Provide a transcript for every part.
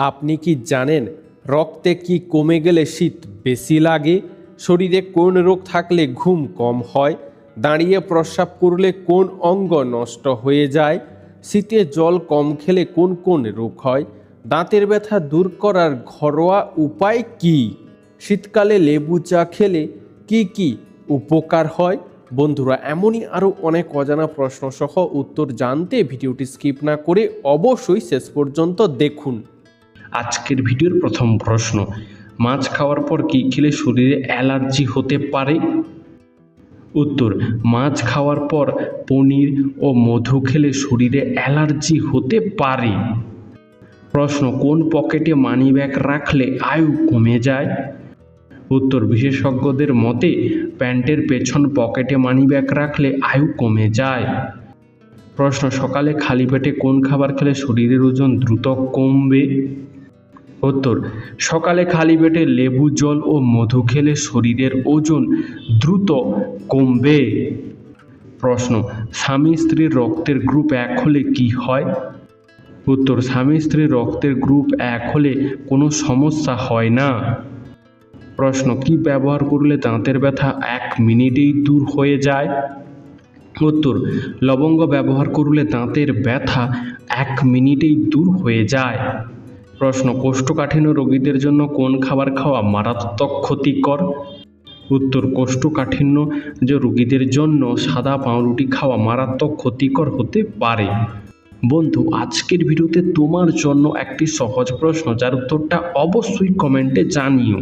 আপনি কি জানেন রক্তে কি কমে গেলে শীত বেশি লাগে? শরীরে কোন রোগ থাকলে ঘুম কম হয়? দাঁড়িয়ে প্রস্রাব করলে কোন অঙ্গ নষ্ট হয়ে যায়? শীতে জল কম খেলে কোন কোন রোগ হয়? দাঁতের ব্যথা দূর করার ঘরোয়া উপায় কি? শীতকালে লেবু চা খেলে কি কি উপকার হয়? বন্ধুরা, এমনই আরও অনেক অজানা প্রশ্ন সহ উত্তর জানতে ভিডিওটি স্কিপ না করে অবশ্যই শেষ পর্যন্ত দেখুন। আজকের ভিডিওর প্রথম প্রশ্ন, মাছ খাওয়ার পর কি খেলে শরীরে অ্যালার্জি হতে পারে? উত্তর, মাছ খাওয়ার পর পনির ও মধু খেলে শরীরে অ্যালার্জি হতে পারে। প্রশ্ন, কোন পকেটে মানিব্যাগ রাখলে আয়ু কমে যায়? উত্তর, বিশেষজ্ঞদের মতে প্যান্টের পেছন পকেটে মানিব্যাগ রাখলে আয়ু কমে যায়। প্রশ্ন, সকালে খালি পেটে কোন খাবার খেলে শরীরের ওজন দ্রুত কমবে? উত্তর, সকালে খালি পেটে লেবু জল ও মধু খেলে শরীরের ওজন দ্রুত কমবে। প্রশ্ন, স্বামী স্ত্রীর রক্তের গ্রুপ এক হলে কি হয়? উত্তর, স্বামী স্ত্রীর রক্তের গ্রুপ এক হলে কোনো সমস্যা হয় না। প্রশ্ন, কি ব্যবহার করলে দাঁতের ব্যথা 1 মিনিটেই দূর হয়ে যায়? উত্তর, লবঙ্গ ব্যবহার করলে দাঁতের ব্যথা 1 মিনিটেই দূর হয়ে যায়। প্রশ্ন, কোষ্ঠকাঠিন্য রোগীদের জন্য কোন খাবার খাওয়া মারাত্মক ক্ষতিকর? উত্তর, কোষ্ঠকাঠিন্য রোগীদের জন্য সাদা পাউরুটি খাওয়া মারাত্মক ক্ষতিকর হতে পারে। বন্ধু, আজকের ভিডিওতে তোমার জন্য একটি সহজ প্রশ্ন, যার উত্তরটা অবশ্যই কমেন্টে জানিও।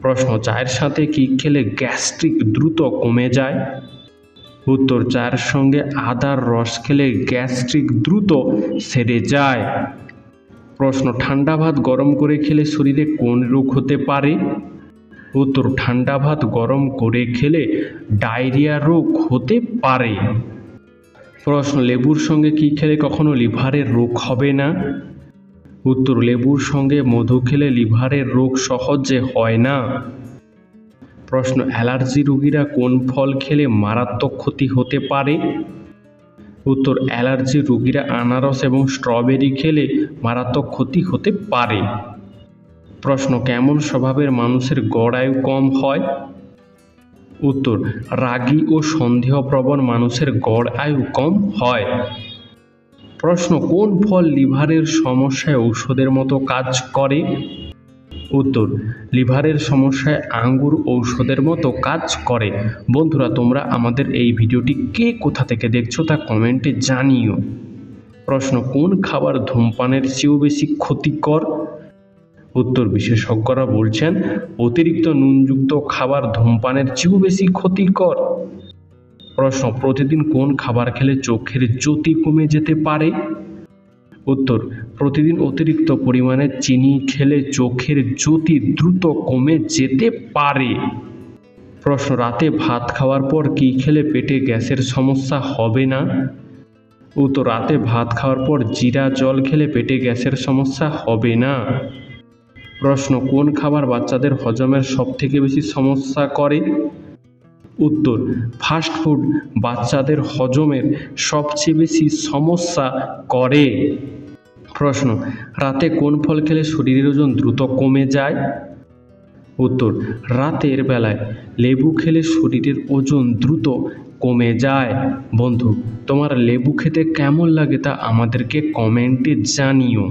প্রশ্ন, চায়ের সাথে কি খেলে গ্যাস্ট্রিক দ্রুত কমে যায়? উত্তর, চায়ের সঙ্গে আদার রস খেলে গ্যাস্ট্রিক দ্রুত সেরে যায়। প্রশ্ন, ঠান্ডা ভাত গরম করে খেলে শরীরে কোন রোগ হতে পারে? উত্তর, ঠান্ডা ভাত গরম করে খেলে ডায়রিয়া রোগ হতে পারে। প্রশ্ন, লেবুর সঙ্গে কি খেলে কখনো লিভারের রোগ হবে না? উত্তর, লেবুর সঙ্গে মধু খেলে লিভারের রোগ সহজে হয় না। প্রশ্ন, অ্যালার্জি রোগীরা কোন ফল খেলে মারাত্মক ক্ষতি হতে পারে? উত্তর, অ্যালার্জি রোগীরা আনারস এবং স্ট্রবেরি খেলে মারাত্মক ক্ষতি হতে পারে। প্রশ্ন, কেমন স্বভাবের মানুষের গড় আয়ু কম হয়? উত্তর, রাগী ও সন্দেহপ্রবণ মানুষের গড় আয়ু কম হয়। প্রশ্ন, কোন ফল লিভারের সমস্যায় ঔষধের মতো কাজ করে? উত্তর, লিভারের সমস্যায় আঙ্গুর ঔষধের মতো কাজ করে। বন্ধুরা, তোমরা আমাদের এই ভিডিওটি কে কোথা থেকে দেখছো তা কমেন্টে জানিও। প্রশ্ন, কোন খাবার ধূমপানের চেয়েও বেশি ক্ষতিকর? উত্তর, বিশেষজ্ঞরা বলছেন অতিরিক্ত নুনযুক্ত খাবার ধূমপানের চেয়েও বেশি ক্ষতিকর। প্রশ্ন, প্রতিদিন কোন খাবার খেলে চোখের জ্যোতি কমে যেতে পারে? উত্তর, প্রতিদিন অতিরিক্ত পরিমাণে চিনি খেলে চোখের জ্যোতি দ্রুত কমে যেতে পারে। প্রশ্ন, রাতে ভাত খাওয়ার পর কি খেলে পেটে গ্যাসের সমস্যা হবে না? উত্তর, রাতে ভাত খাওয়ার পর জিরা জল খেলে পেটে গ্যাসের সমস্যা হবে না। প্রশ্ন, কোন খাবার বাচ্চাদের হজমের সবথেকে বেশি সমস্যা করে? উত্তর, ফাস্টফুড বাচ্চাদের হজমের সবচেয়ে বেশি সমস্যা করে। প্রশ্ন, রাতে কোন ফল খেলে শরীরের ওজন দ্রুত কমে যায়? উত্তর, রাতের বেলায় লেবু খেলে শরীরের ওজন দ্রুত কমে যায়। বন্ধু, তোমার লেবু খেতে কেমন লাগে তা আমাদেরকে কমেন্টে জানিও।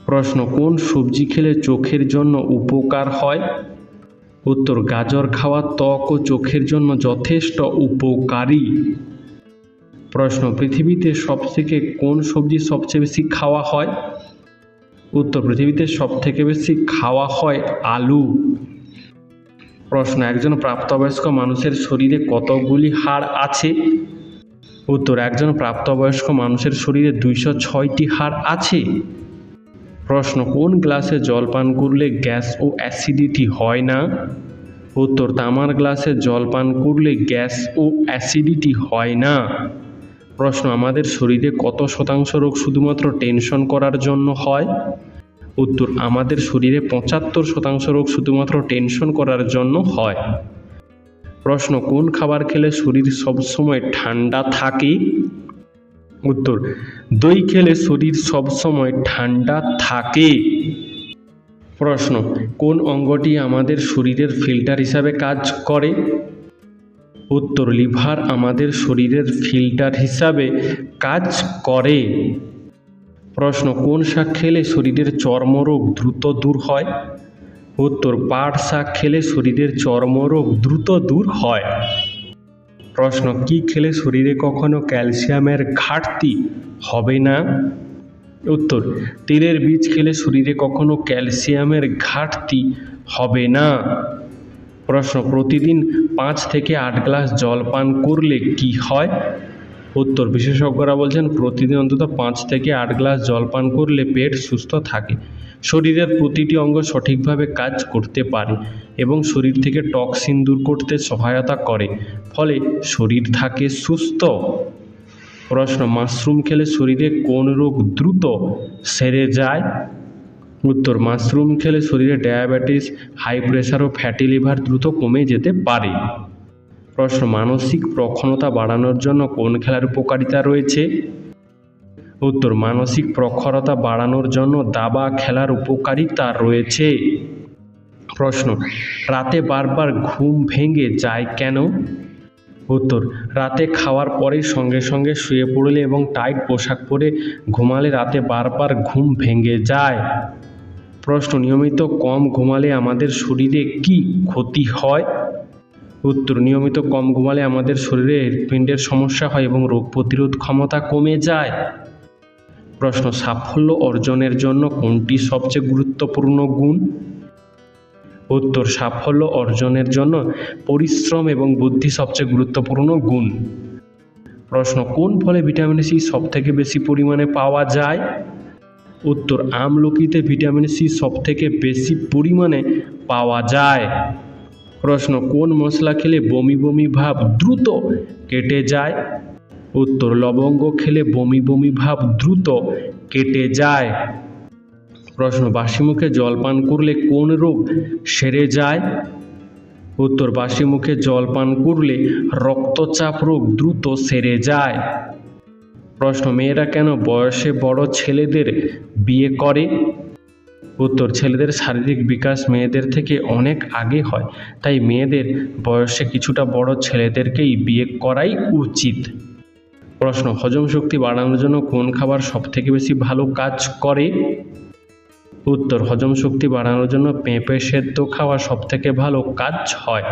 প্রশ্ন, কোন সবজি খেলে চোখের জন্য উপকার হয়? উত্তর, গাজর খাওয়া ত্বক ও চোখের জন্য যথেষ্ট উপকারী। প্রশ্ন, পৃথিবীতে সবথেকে কোন সবজি সবচেয়ে বেশি খাওয়া হয়? উত্তর, পৃথিবীতে সবথেকে বেশি খাওয়া হয় আলু। প্রশ্ন, একজন প্রাপ্তবয়স্ক মানুষের শরীরে কতগুলি হাড় আছে? উত্তর, একজন প্রাপ্তবয়স্ক মানুষের শরীরে 206টি হাড় আছে। প্রশ্ন, কোন গ্লাসে জল পান করলে গ্যাস ও অ্যাসিডিটি হয় না? উত্তর, তামার গ্লাসে জল পান করলে গ্যাস ও অ্যাসিডিটি হয় না। প্রশ্ন, আমাদের শরীরে কত শতাংশ রোগ শুধুমাত্র টেনশন করার জন্য হয়? উত্তর, আমাদের শরীরে 75% রোগ শুধুমাত্র টেনশন করার জন্য হয়। প্রশ্ন, কোন খাবার খেলে শরীর সবসময় ঠান্ডা থাকে? উত্তর, দই খেলে শরীর সবসময় ঠান্ডা থাকে। প্রশ্ন, কোন অঙ্গটি আমাদের শরীরের ফিল্টার হিসাবে কাজ করে? উত্তর, লিভার আমাদের শরীরের ফিল্টার হিসাবে কাজ করে। প্রশ্ন, কোন শাক খেলে শরীরের চর্মরোগ দ্রুত দূর হয়? উত্তর, পাট শাক খেলে শরীরের চর্মরোগ দ্রুত দূর হয়। প্রশ্ন, কি খেলে শরীরে কখনো ক্যালসিয়ামের ঘাটতি হবে না? উত্তর, তিলের বীজ খেলে শরীরে কখনো ক্যালসিয়ামের ঘাটতি হবে না। প্রশ্ন, প্রতিদিন 5 থেকে 8 গ্লাস জল পান করলে কি হয়? উত্তর, বিশেষজ্ঞরা বলছেন প্রতিদিন অন্তত 5 থেকে 8 গ্লাস জল পান করলে পেট সুস্থ থাকে, শরীরের প্রতিটি অঙ্গ সঠিকভাবে কাজ করতে পারে এবং শরীর থেকে টক্সিন দূর করতে সহায়তা করে, ফলে শরীর থাকে সুস্থ। প্রশ্ন, মাশরুম খেলে শরীরে কোন রোগ দ্রুত সেরে যায়? উত্তর, মাশরুম খেলে শরীরে ডায়াবেটিস, হাই প্রেশার ও ফ্যাটি লিভার দ্রুত কমে যেতে পারে। প্রশ্ন, মানসিক প্রখরতা বাড়ানোর জন্য কোন খেলার উপকারিতা রয়েছে? উত্তর, মানসিক প্রখরতা বাড়ানোর জন্য দাবা খেলার উপকারিতা রয়েছে। প্রশ্ন, রাতে বারবার ঘুম ভেঙে যায় কেন? উত্তর, রাতে খাওয়ার পরেই সঙ্গে সঙ্গে শুয়ে পড়লে এবং টাইট পোশাক পরে ঘুমালে রাতে বারবার ঘুম ভেঙে যায়। প্রশ্ন, নিয়মিত কম ঘুমালে আমাদের শরীরে কি ক্ষতি হয়? উত্তর, নিয়মিত কম ঘুমালে আমাদের শরীরে হৃৎপিণ্ডের সমস্যা হয় এবং রোগ প্রতিরোধ ক্ষমতা কমে যায়। প্রশ্ন, সাফল্য অর্জনের জন্য কোনটি সবচেয়ে গুরুত্বপূর্ণ গুণ? উত্তর, সাফল্য অর্জনের জন্য পরিশ্রম এবং বুদ্ধি সবচেয়ে গুরুত্বপূর্ণ গুণ। প্রশ্ন, কোন ফলে ভিটামিন সি সবথেকে বেশি পরিমাণে পাওয়া যায়? উত্তর, আমলকিতে ভিটামিন সি সবথেকে বেশি পরিমাণে পাওয়া যায়। প্রশ্ন, কোন মশলা খেলে বমি বমি ভাব দ্রুত কেটে যায়? উত্তর, লবঙ্গ খেলে বমি বমি ভাব দ্রুত কেটে যায়। প্রশ্ন, বাসি মুখে জল পান করলে কোন রোগ সেরে যায়? উত্তর, বাসি মুখে জল পান করলে রক্তচাপ রোগ দ্রুত সেরে যায়। প্রশ্ন, মেয়েরা কেন বয়সে বড় ছেলেদের বিয়ে করে? উত্তর, ছেলেদের শারীরিক বিকাশ মেয়েদের থেকে অনেক আগে হয়, তাই মেয়েদের বয়সে কিছুটা বড় ছেলেদেরকেই বিয়ে করাই উচিত। প্রশ্ন, হজম শক্তি বাড়ানোর জন্য কোন খাবার সবথেকে বেশি ভালো কাজ করে? উত্তর, হজম শক্তি বাড়ানোর জন্য পেঁপে সেদ্ধ খাওয়া সবথেকে ভালো কাজ হয়।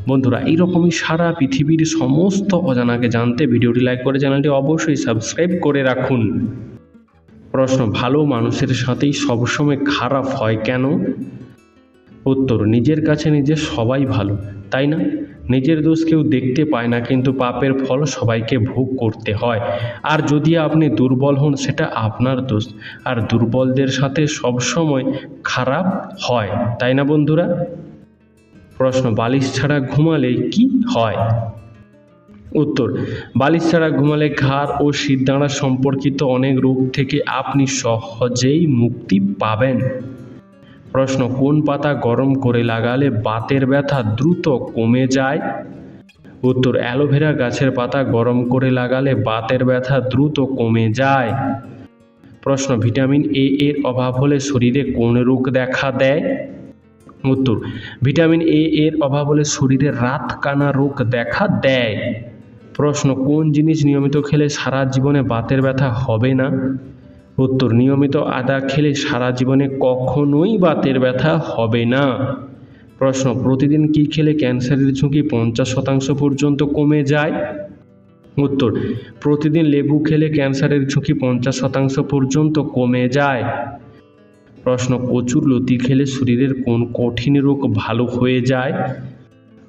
বন্ধুরা, এইরকমই সারা পৃথিবীর সমস্ত অজানাকে জানতে ভিডিওটি লাইক করে চ্যানেলটি অবশ্যই সাবস্ক্রাইব করে রাখুন। প্রশ্ন, ভালো মানুষের সাথেই সবসময় খারাপ হয় কেন? উত্তর, নিজের কাছে নিজে সবাই ভালো, তাই না? নিজের দোষ কেউ দেখতে পায় না, কিন্তু পাপের ফল সবাইকে ভোগ করতে হয়। আর যদি আপনি দুর্বল হন সেটা আপনার দোষ, আর দুর্বলদের সাথে সবসময় খারাপ হয়, তাই না বন্ধুরা? প্রশ্ন, বালিশ ছাড়া ঘুমালে কি হয়? উত্তর, বালিশ ছাড়া ঘুমালে ঘাড় ও শিরদাঁড়া সম্পর্কিত অনেক রোগ থেকে আপনি সহজেই মুক্তি পাবেন। প্রশ্ন, কোন পাতা গরম করে লাগালে বাতের ব্যথা দ্রুত কমে যায়? উত্তর, অ্যালোভেরা গাছের পাতা গরম করে লাগালে বাতের ব্যথা দ্রুত কমে যায়। প্রশ্ন, ভিটামিন এ এর অভাব হলে শরীরে কোন রোগ দেখা দেয়? উত্তর, ভিটামিন এ এর অভাব হলে শরীরে রাতকানা রোগ দেখা দেয়। প্রশ্ন, কোন জিনিস নিয়মিত খেলে সারা জীবনে বাতের ব্যথা হবে না? উত্তর, নিয়মিত আদা খেলে সারা জীবনে কখনোই বাতের ব্যথা হবে না। প্রশ্ন, প্রতিদিন কি খেলে ক্যান্সারের ঝুঁকি 50% পর্যন্ত কমে যায়? উত্তর, প্রতিদিন লেবু খেলে ক্যান্সারের ঝুঁকি 50% পর্যন্ত কমে যায়। প্রশ্ন, কচুর লতি খেলে শরীরের কোন কঠিন রোগ ভালো হয়ে যায়?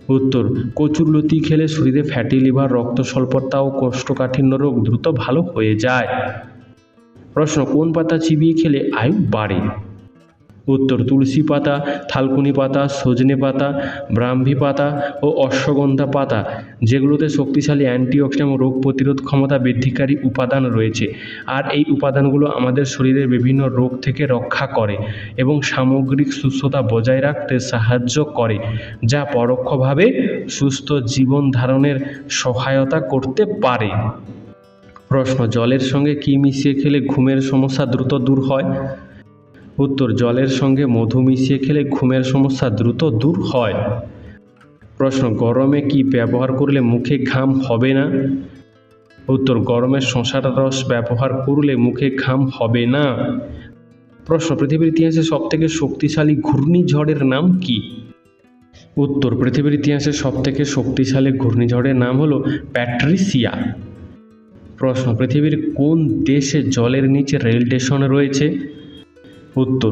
উত্তর, কচুর লতি খেলে শরীরে ফ্যাটি লিভার, রক্ত স্বল্পতা ও কোষ্ঠকাঠিন্য রোগ দ্রুত ভালো হয়ে যায়। প্রশ্ন, কোন পাতা চিবিয়ে খেলে আয়ু বাড়ে? উত্তর, তুলসী পাতা, থালকুনি পাতা, সজনে পাতা, ব্রাহ্মী পাতা ও অশ্বগন্ধা পাতা, যেগুলোতে শক্তিশালী অ্যান্টিঅক্সিডেন্ট ও রোগ প্রতিরোধ ক্ষমতা বৃদ্ধিকারী উপাদান রয়েছে। আর এই উপাদানগুলো আমাদের শরীরের বিভিন্ন রোগ থেকে রক্ষা করে এবং সামগ্রিক সুস্থতা বজায় রাখতে সাহায্য করে, যা পরোক্ষভাবে সুস্থ জীবন ধারণের সহায়তা করতে পারে। প্রশ্ন, জলের সঙ্গে কি মিশিয়ে খেলে ঘুমের সমস্যা দ্রুত দূর হয়? উত্তর, জলের সঙ্গে মধু মিশিয়ে খেলে ঘুমের সমস্যা দ্রুত দূর হয়। প্রশ্ন, গরমে কি ব্যবহার করলে মুখে ঘাম হবে না? উত্তর, গরমে শসার রস ব্যবহার করলে মুখে ঘাম হবে না। প্রশ্ন, পৃথিবীর ইতিহাসে সবথেকে শক্তিশালী ঘূর্ণিঝড়ের নাম কি? উত্তর, পৃথিবীর ইতিহাসে সবথেকে শক্তিশালী ঘূর্ণিঝড়ের নাম হলো প্যাট্রিসিয়া। প্রশ্ন, পৃথিবীর কোন দেশে জলের নিচে রেল স্টেশন রয়েছে? উত্তর,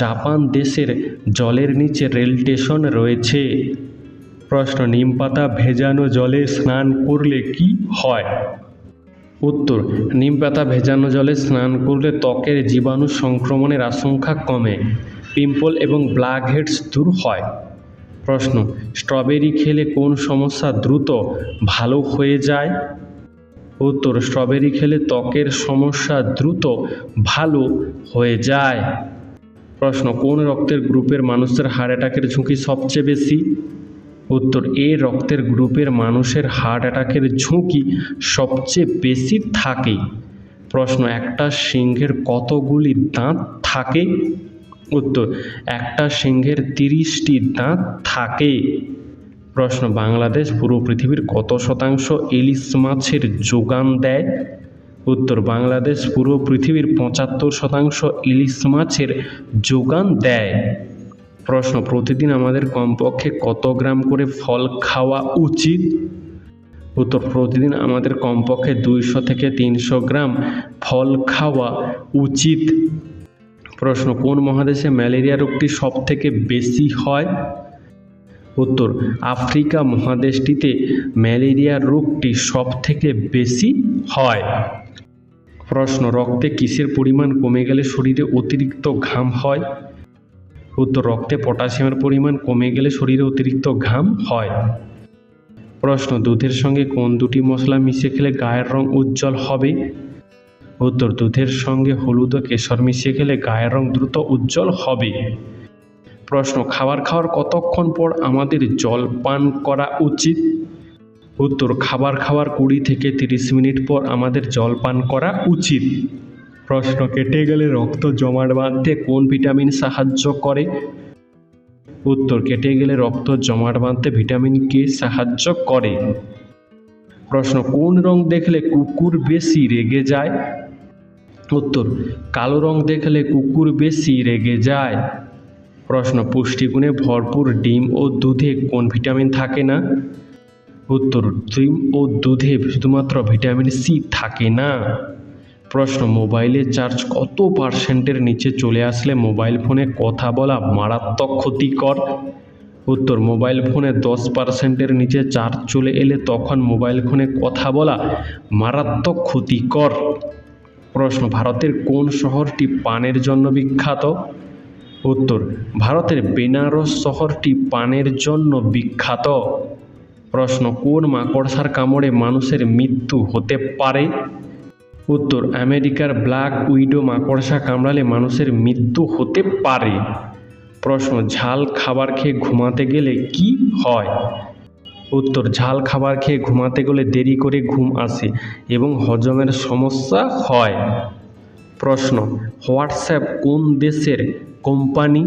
জাপান দেশের জলের নিচে রেল স্টেশন রয়েছে। প্রশ্ন, নিম পাতা ভেজানো জলে স্নান করলে কি হয়? উত্তর, নিম পাতা ভেজানো জলে স্নান করলে ত্বকের জীবাণু সংক্রমণের আশঙ্কা কমে, পিম্পল এবং ব্ল্যাক হেডস দূর হয়। প্রশ্ন, স্ট্রবেরি খেলে কোন সমস্যা দ্রুত ভালো হয়ে যায়? উত্তর, স্ট্রবেরি খেলে ত্বকের সমস্যা দ্রুত ভালো হয়ে যায়। প্রশ্ন, কোন রক্তের গ্রুপের মানুষের হার্ট অ্যাটাকের ঝুঁকি সবচেয়ে বেশি? উত্তর, এ রক্তের গ্রুপের মানুষের হার্ট অ্যাটাকের ঝুঁকি সবচেয়ে বেশি থাকে। প্রশ্ন, একটা সিংহের কতগুলি দাঁত থাকে? উত্তর, একটা সিংহের 30টি দাঁত থাকে। প্রশ্ন, বাংলাদেশ পুরো পৃথিবীর কত শতাংশ ইলিশ মাছের যোগান দেয়? উত্তর, বাংলাদেশ পুরো পৃথিবীর 75% ইলিশ মাছের যোগান দেয়। প্রশ্ন, প্রতিদিন আমাদের কমপক্ষে কত গ্রাম করে ফল খাওয়া উচিত? উত্তর, প্রতিদিন আমাদের কমপক্ষে 200 থেকে 300 গ্রাম ফল খাওয়া উচিত। প্রশ্ন, কোন মহাদেশে ম্যালেরিয়া রোগটি সবথেকে বেশি হয়? উত্তর, আফ্রিকা মহাদেশটিতে ম্যালেরিয়া রোগটি সবথেকে বেশি হয়। প্রশ্ন, রক্তে কিসের পরিমাণ কমে গেলে শরীরে অতিরিক্ত ঘাম হয়? উত্তর, রক্তে পটাশিয়ামের পরিমাণ কমে গেলে শরীরে অতিরিক্ত ঘাম হয়। প্রশ্ন, দুধের সঙ্গে কোন দুটি মশলা মিশিয়ে খেলে গায়ের রং উজ্জ্বল হবে? উত্তর, দুধের সঙ্গে হলুদ ও কেশর মিশিয়ে খেলে গায়ের রং দ্রুত উজ্জ্বল হবে। প্রশ্ন, খাবার খাওয়ার কতক্ষণ পর আমাদের জল পান করা উচিত? উত্তর, খাবার খাওয়ার 20 থেকে 30 মিনিট পর আমাদের জল পান করা উচিত। প্রশ্ন, কেটে গেলে রক্ত জমাট বাঁধতে কোন ভিটামিন সাহায্য করে? উত্তর, কেটে গেলে রক্ত জমাট বাঁধতে ভিটামিন কে সাহায্য করে। প্রশ্ন, কোন রং দেখলে কুকুর বেশি রেগে যায়? উত্তর, কালো রং দেখলে কুকুর বেশি রেগে যায়। প্রশ্ন, পুষ্টিগুণে ভরপুর ডিম ও দুধে কোন ভিটামিন থাকে না? উত্তর, ডিম ও দুধে শুধুমাত্র ভিটামিন সি থাকে না। প্রশ্ন, মোবাইলের চার্জ কত % নিচে চলে আসলে মোবাইল ফোনে কথা বলা মারাত্মক ক্ষতিকর? উত্তর, মোবাইল ফোনে 10% নিচে চার্জ চলে এলে তখন মোবাইল ফোনে কথা বলা মারাত্মক ক্ষতিকর। প্রশ্ন, ভারতের কোন শহরটি পানের জন্য বিখ্যাত? উত্তর, ভারতের বেনারস শহরটি পানের জন্য বিখ্যাত। প্রশ্ন, কোন মাকড়সার কামড়ে মানুষের মৃত্যু হতে পারে? উত্তর, আমেরিকার ব্ল্যাক উইডো মাকড়সা কামড়ালে মানুষের মৃত্যু হতে পারে। প্রশ্ন, ঝাল খাবার খেয়ে ঘুমাতে গেলে কি হয়? উত্তর, ঝাল খাবার খেয়ে ঘুমাতে গেলে দেরি করে ঘুম আসে এবং হজমের সমস্যা হয়। প্রশ্ন, হোয়াটসঅ্যাপ কোন দেশের কোম্পানি?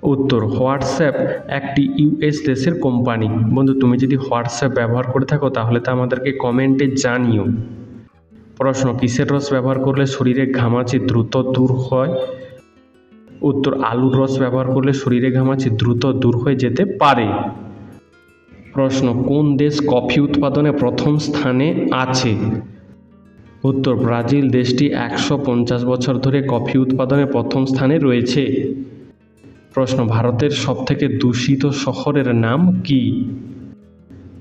উত্তর, হোয়াটসঅ্যাপ একটি US দেশের কোম্পানি। বন্ধু, তুমি যদি হোয়াটসঅ্যাপ ব্যবহার করে থাকো তাহলে তা আমাদেরকে কমেন্টে জানিও। প্রশ্ন, কিসের রস ব্যবহার করলে শরীরে ঘামাচি দ্রুত দূর হয়? উত্তর, আলুর রস ব্যবহার করলে শরীরে ঘামাচি দ্রুত দূর হয়ে যেতে পারে। প্রশ্ন, কোন দেশ কফি উৎপাদনে প্রথম স্থানে আছে? উত্তর, ব্রাজিল দেশটি 150 বছর ধরে কফি উৎপাদনে প্রথম স্থানে রয়েছে। প্রশ্ন, ভারতের সবথেকে দূষিত শহরের নাম কি?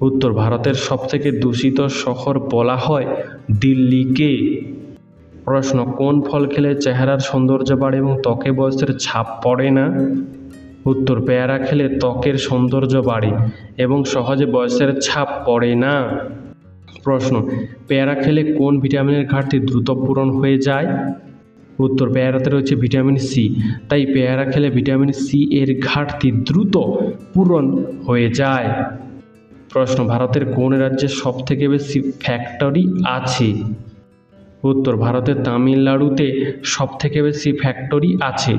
উত্তর, ভারতের সবথেকে দূষিত শহর বলা হয় দিল্লিকে। প্রশ্ন, কোন ফল খেলে চেহারার সৌন্দর্য বাড়ে এবং ত্বকে বয়সের ছাপ পড়ে না? উত্তর, পেয়ারা খেলে ত্বকের সৌন্দর্য বাড়ে এবং সহজে বয়সের ছাপ পড়ে না। প্রশ্ন, পেয়ারা খেলে কোন ভিটামিনের ঘাটতি দ্রুত পূরণ হয়ে যায়? উত্তর, পেয়ারাতে রয়েছে ভিটামিন সি, তাই পেয়ারা খেলে ভিটামিন সি এর ঘাটতি দ্রুত পূরণ হয়ে যায়। প্রশ্ন, ভারতের কোন রাজ্যে সবথেকে বেশি ফ্যাক্টরি আছে? উত্তর, ভারতের তামিলনাড়ুতে সবথেকে বেশি ফ্যাক্টরি আছে।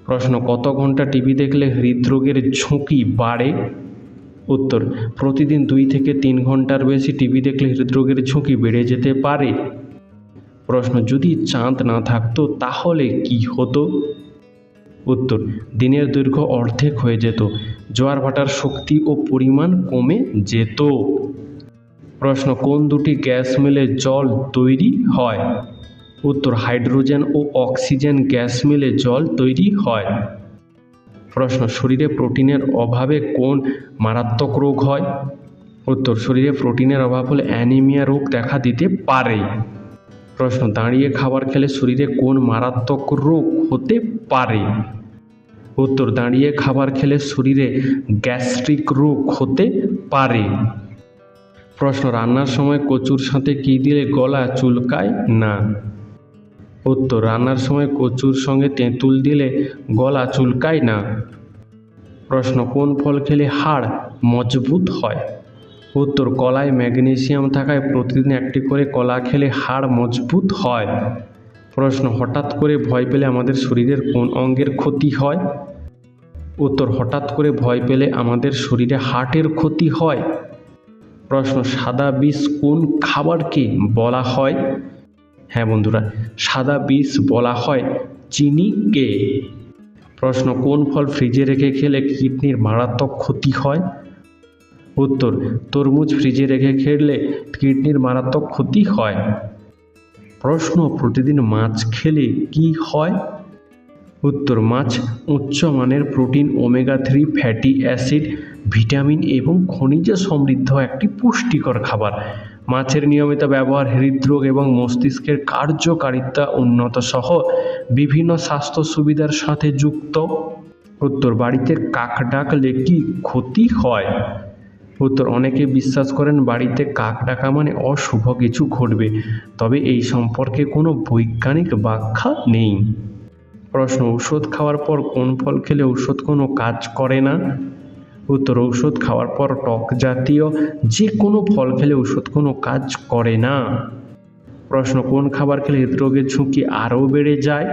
প্রশ্ন, কত ঘন্টা টিভি দেখলে হৃদরোগের ঝুঁকি বাড়ে? উত্তর, প্রতিদিন 2 থেকে 3 ঘন্টার বেশি টিভি দেখলে হৃদরোগের ঝুঁকি বেড়ে যেতে পারে। প্রশ্ন, যদি চাঁদ না থাকতো তাহলে কি হতো? উত্তর, দিনের দৈর্ঘ্য অর্ধেক হয়ে যেত, জোয়ার ভাটার শক্তি ও পরিমাণ কমে যেত। প্রশ্ন, কোন দুটি গ্যাস মিলে জল তৈরি হয়? উত্তর, হাইড্রোজেন ও অক্সিজেন গ্যাস মিলে জল তৈরি হয়। প্রশ্ন, শরীরে প্রোটিনের অভাবে কোন মারাত্মক রোগ হয়? উত্তর, শরীরে প্রোটিনের অভাব হলে অ্যানিমিয়া রোগ দেখা দিতে পারে। প্রশ্ন, দাঁড়িয়ে খাবার খেলে শরীরে কোন মারাত্মক রোগ হতে পারে? উত্তর, দাঁড়িয়ে খাবার খেলে শরীরে গ্যাস্ট্রিক রোগ হতে পারে। প্রশ্ন, রান্নার সময় কচুর সাথে কী দিলে গলা চুলকায় না? উত্তর, রান্নার সময় কচুর সঙ্গে তেঁতুল দিলে গলা চুলকায় না। প্রশ্ন, কোন ফল খেলে হাড় মজবুত হয়? উত্তর, কলায় ম্যাগনেসিয়াম থাকায় প্রতিদিন একটি করে কলা খেলে হাড় মজবুত হয়। প্রশ্ন, হঠাৎ করে ভয় পেলে আমাদের শরীরের কোন অঙ্গের ক্ষতি হয়? উত্তর, হঠাৎ করে ভয় পেলে আমাদের শরীরে হার্টের ক্ষতি হয়। প্রশ্ন, সাদা বিষ কোন খাবারকে বলা হয়? হ্যাঁ বন্ধুরা, সাদা বিষ বলা হয় চিনিকে। প্রশ্ন, কোন ফল ফ্রিজে রেখে খেলে কিডনির মারাত্মক ক্ষতি হয়? উত্তর, তরমুজ ফ্রিজে রেখে খেলে কিডনির মারাত্মক ক্ষতি হয়। প্রশ্ন, প্রতিদিন মাছ খেলে কি হয়? উত্তর, মাছ উচ্চমানের protein, omega 3 fatty acid, vitamin এবং খনিজে সমৃদ্ধ একটি পুষ্টিকর খাবার। মাছের নিয়মিত ব্যবহার হৃদরোগ এবং মস্তিষ্কের কার্যকারিতা উন্নত সহ বিভিন্ন স্বাস্থ্য সুবিধার সাথে যুক্ত। উত্তর, বাড়িতে কাক ডাকলে কি ক্ষতি হয়? উত্তর, অনেকে বিশ্বাস করেন বাড়িতে কাক ডাকা মানে অশুভ কিছু ঘটবে, তবে এই সম্পর্কে কোনো বৈজ্ঞানিক ব্যাখ্যা নেই। প্রশ্ন, ঔষধ খাওয়ার পর কোন ফল খেলে ঔষধ কোনো কাজ করে না? উত্তর, ঔষধ খাওয়ার পর টক জাতীয় যে কোনো ফল খেলে ঔষধ কোনো কাজ করে না। প্রশ্ন, কোন খাবার খেলে হৃদরোগের ঝুঁকি আরও বেড়ে যায়?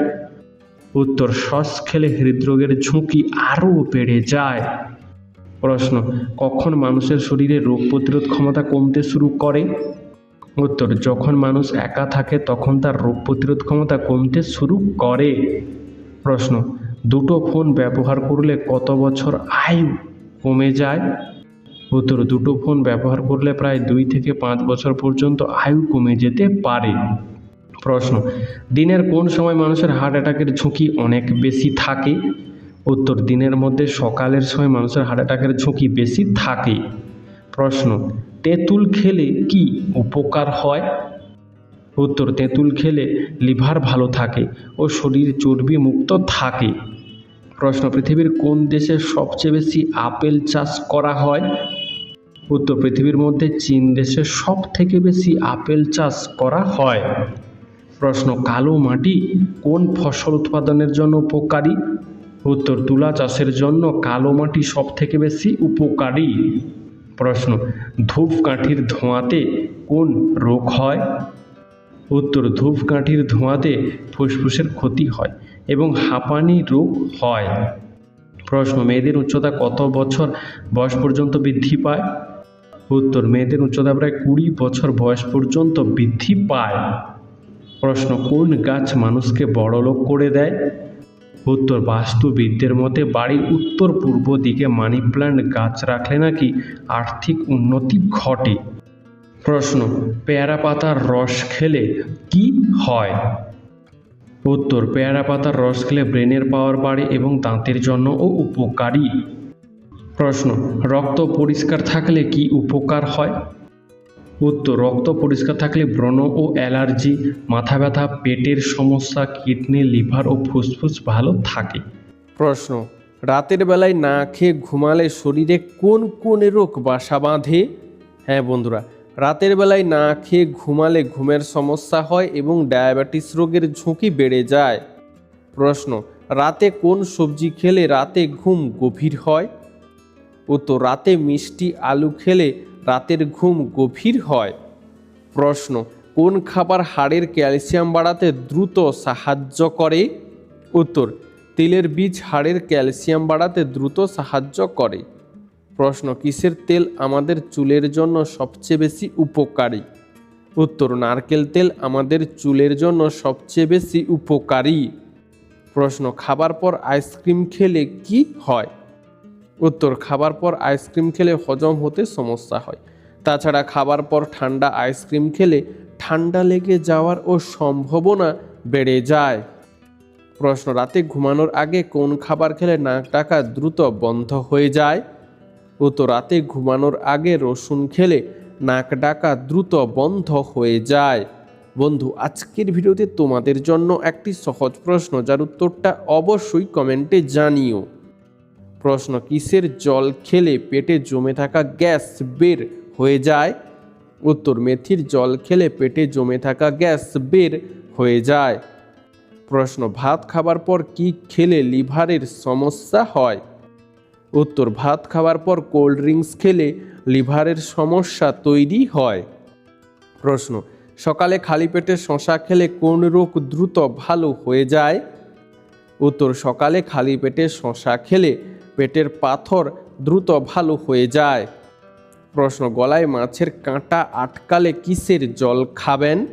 উত্তর, সস খেলে হৃদরোগের ঝুঁকি আরও বেড়ে যায়। প্রশ্ন, কখন মানুষের শরীরে রোগ প্রতিরোধ ক্ষমতা কমতে শুরু করে? উত্তর, যখন মানুষ একা থাকে তখন তার রোগ প্রতিরোধ ক্ষমতা কমতে শুরু করে। প্রশ্ন, দুটো ফোন ব্যবহার করলে কত বছর আয়ু কমে যায়? উত্তর, দুটো ফোন ব্যবহার করলে প্রায় 2 থেকে 5 বছর পর্যন্ত আয়ু কমে যেতে পারে। প্রশ্ন, দিনের কোন সময় মানুষের হার্ট অ্যাটাকের ঝুঁকি অনেক বেশি থাকে? উত্তর, দিনের মধ্যে সকালের সময় মানুষের হার্ট অ্যাটাকের ঝুঁকি বেশি থাকে। প্রশ্ন, তেঁতুল খেলে কি উপকার হয়? উত্তর, তেঁতুল খেলে লিভার ভালো থাকে ও শরীর চর্বি মুক্ত থাকে। প্রশ্ন, পৃথিবীর কোন দেশে সবচেয়ে বেশি আপেল চাষ করা হয়? উত্তর, পৃথিবীর মধ্যে চীন দেশে সব থেকে বেশি আপেল চাষ করা হয়। প্রশ্ন, কালো মাটি কোন ফসল উৎপাদনের জন্য উপকারী? উত্তর, তুলা চাষের জন্য কালো মাটি সব থেকে বেশি উপকারী। প্রশ্ন, ধূপকাঠির ধোঁয়াতে কোন রোগ হয়? উত্তর, ধূপকাঠির ধোঁয়াতে ফুসফুসের ক্ষতি হয় এবং হাঁপানি রোগ হয়। প্রশ্ন, মেয়েদের উচ্চতা কত বছর বয়স পর্যন্ত বৃদ্ধি পায়? উত্তর, মেয়েদের উচ্চতা প্রায় 20 বছর বয়স পর্যন্ত বৃদ্ধি পায়। প্রশ্ন, কোন গাছ মানুষকে বড়লোক করে দেয়? উত্তর, বাস্তুবিদদের মতে বাড়ির উত্তর পূর্ব দিকে মানি প্ল্যান্ট গাছ রাখলে নাকি আর্থিক উন্নতি ঘটে। প্রশ্ন, পেয়ারা পাতার রস খেলে কি হয়? উত্তর, পেয়ারা পাতার রস খেলে ব্রেনের পাওয়ার বাড়ে এবং দাঁতের জন্যও উপকারী। প্রশ্ন, রক্ত পরিষ্কার থাকলে কি উপকার হয়? উত্তর, রক্ত পরিষ্কার থাকলে ব্রণ ও অ্যালার্জি, মাথা ব্যথা, পেটের সমস্যা, কিডনি, লিভার ও ফুসফুস ভালো থাকে। প্রশ্ন, রাতের বেলায় না খেয়ে ঘুমালে শরীরে কোন কোন রোগ বাসা বাঁধে? হ্যাঁ বন্ধুরা, রাতের বেলায় না খেয়ে ঘুমালে ঘুমের সমস্যা হয় এবং ডায়াবেটিস রোগের ঝুঁকি বেড়ে যায়। প্রশ্ন, রাতে কোন সবজি খেলে রাতে ঘুম গভীর হয়? উত্তর রাতে মিষ্টি আলু খেলে রাতের ঘুম গভীর হয়। প্রশ্ন কোন খাবার হাড়ের ক্যালসিয়াম বাড়াতে দ্রুত সাহায্য করে? উত্তর তিলের বীজ হাড়ের ক্যালসিয়াম বাড়াতে দ্রুত সাহায্য করে। প্রশ্ন কিসের তেল আমাদের চুলের জন্য সবচেয়ে বেশি উপকারী? উত্তর নারকেল তেল আমাদের চুলের জন্য সবচেয়ে বেশি উপকারী। প্রশ্ন খাবার পর আইসক্রিম খেলে কি হয়? উত্তর খাবার পর আইসক্রিম খেলে হজম হতে সমস্যা হয়। তাছাড়া খাবার পর ঠান্ডা আইসক্রিম খেলে ঠান্ডা লেগে যাওয়ার ও সম্ভাবনা বেড়ে যায়। প্রশ্ন রাতে ঘুমানোর আগে কোন খাবার খেলে নাক ডাকা দ্রুত বন্ধ হয়ে যায়? উত্তর রাতে ঘুমানোর আগে রসুন খেলে নাক ডাকা দ্রুত বন্ধ হয়ে যায়। বন্ধু আজকের ভিডিওতে তোমাদের জন্য একটি সহজ প্রশ্ন, যার উত্তরটা অবশ্যই কমেন্টে জানিও। প্রশ্ন কিসের জল খেলে পেটে জমে থাকা গ্যাস বের হয়ে যায়? উত্তর মেথির জল খেলে পেটে জমে থাকা গ্যাস বের হয়ে যায়। প্রশ্ন ভাত খাবার পর কি খেলে লিভারের সমস্যা হয়? উত্তর ভাত খাবার পর কোল্ড ড্রিঙ্কস খেলে লিভারের সমস্যা তৈরি হয়। প্রশ্ন সকালে খালি পেটে শসা খেলে কোন রোগ দ্রুত ভালো হয়ে যায়? উত্তর সকালে খালি পেটে শসা খেলে পেটের পাথর দ্রুত ভালো হয়ে যায়। প্রশ্ন গলায় মাছের কাঁটা আটকালে কিসের জল খাবেন?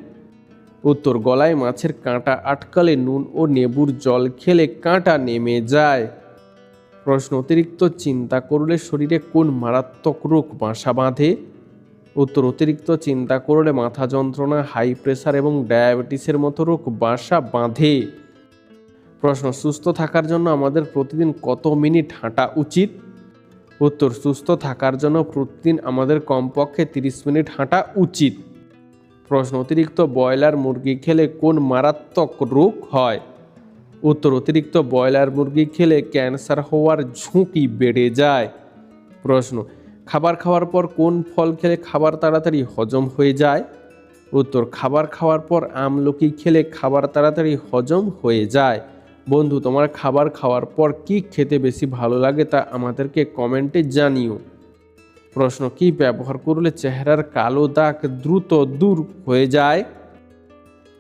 উত্তর গলায় মাছের কাঁটা আটকালে নুন ও লেবুর জল খেলে কাঁটা নেমে যায়। প্রশ্ন অতিরিক্ত চিন্তা করলে শরীরে কোন মারাত্মক রোগ বাসা বাঁধে? উত্তর অতিরিক্ত চিন্তা করলে মাথা যন্ত্রণা, হাই প্রেশার এবং ডায়াবেটিসের মতো রোগ বাসা বাঁধে। প্রশ্ন সুস্থ থাকার জন্য আমাদের প্রতিদিন কত মিনিট হাঁটা উচিত? উত্তর সুস্থ থাকার জন্য প্রতিদিন আমাদের কমপক্ষে 30 মিনিট হাঁটা উচিত। প্রশ্ন অতিরিক্ত ব্রয়লার মুরগি খেলে কোন মারাত্মক রোগ হয়? উত্তর অতিরিক্ত ব্রয়লার মুরগি খেলে ক্যান্সার হওয়ার ঝুঁকি বেড়ে যায়। প্রশ্ন খাবার খাওয়ার পর কোন ফল খেলে খাবার তাড়াতাড়ি হজম হয়ে যায়? উত্তর খাবার খাওয়ার পর আমলকি খেলে খাবার তাড়াতাড়ি হজম হয়ে যায়। বন্ধু তোমার খাবার খাওয়ার পর কি খেতে বেশি ভালো লাগে তা আমাদেরকে কমেন্টে জানিও। প্রশ্ন কি ব্যবহার করলে চেহারার কালো দাগ দ্রুত দূর হয়ে যায়?